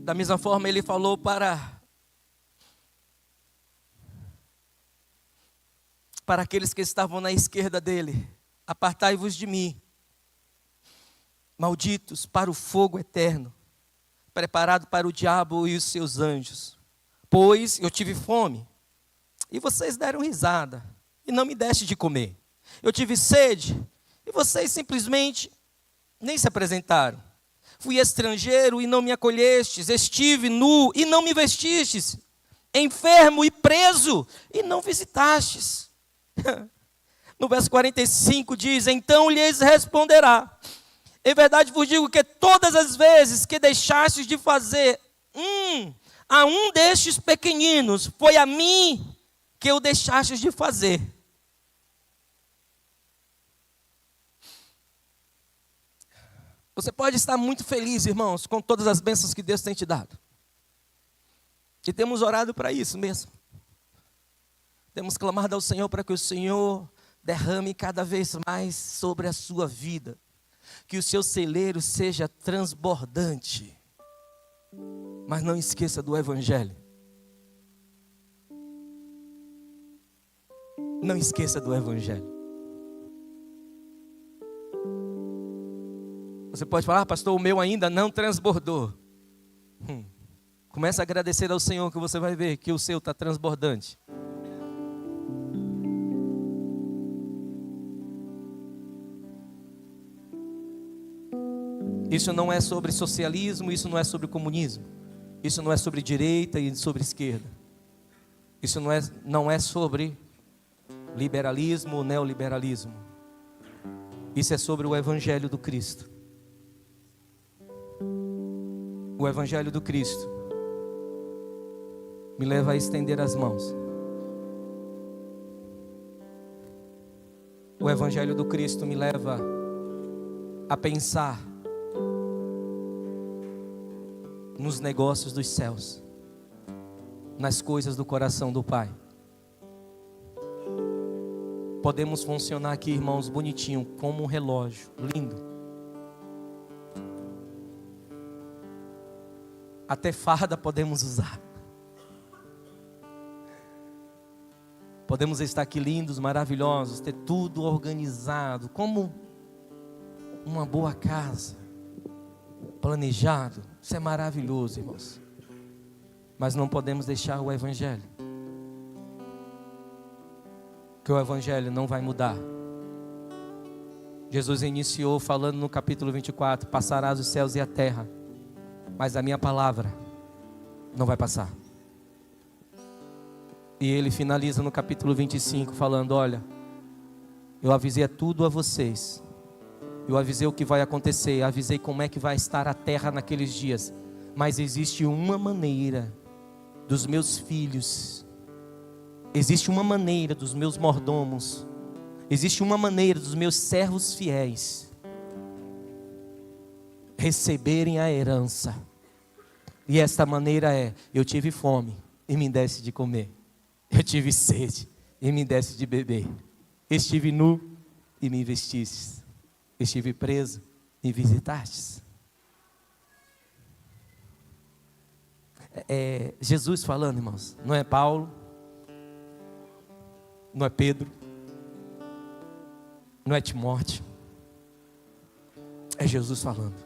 Da mesma forma, Ele falou para aqueles que estavam na esquerda dele: apartai-vos de mim, malditos, para o fogo eterno, preparado para o diabo e os seus anjos. Pois eu tive fome, e vocês deram risada, e não me deste de comer. Eu tive sede, e vocês simplesmente nem se apresentaram. Fui estrangeiro e não me acolhestes, estive nu e não me vestistes, enfermo e preso e não visitastes. No verso 45 diz: então lhes responderá: em verdade vos digo que todas as vezes que deixastes de fazer a um destes pequeninos, foi a mim que o deixastes de fazer. Você pode estar muito feliz, irmãos, com todas as bênçãos que Deus tem te dado. E temos orado para isso mesmo. Temos clamado ao Senhor para que o Senhor derrame cada vez mais sobre a sua vida. Que o seu celeiro seja transbordante. Mas não esqueça do Evangelho. Não esqueça do Evangelho. Você pode falar, pastor, o meu ainda não transbordou. Começa a agradecer ao Senhor que você vai ver que o seu está transbordante. Isso não é sobre socialismo, isso não é sobre comunismo. Isso não é sobre direita e sobre esquerda. Isso não é sobre liberalismo ou neoliberalismo. Isso é sobre o Evangelho do Cristo. O Evangelho do Cristo me leva a estender as mãos. O Evangelho do Cristo me leva a pensar nos negócios dos céus, nas coisas do coração do Pai. Podemos funcionar aqui, irmãos, bonitinho, como um relógio, lindo. Até farda podemos usar. Podemos estar aqui lindos, maravilhosos, ter tudo organizado, como uma boa casa, planejado. Isso é maravilhoso, irmãos. Mas não podemos deixar o Evangelho. Que o Evangelho não vai mudar. Jesus iniciou falando no capítulo 24: passarás os céus e a terra, mas a minha palavra não vai passar. E ele finaliza no capítulo 25 falando: olha, eu avisei tudo a vocês. Eu avisei o que vai acontecer, avisei como é que vai estar a terra naqueles dias. Mas existe uma maneira dos meus filhos, existe uma maneira dos meus mordomos, existe uma maneira dos meus servos fiéis receberem a herança. E esta maneira é: eu tive fome e me desse de comer. Eu tive sede e me desse de beber. Estive nu e me vestistes. Estive preso e visitastes. É Jesus falando, irmãos. Não é Paulo, não é Pedro, não é Timóteo. É Jesus falando.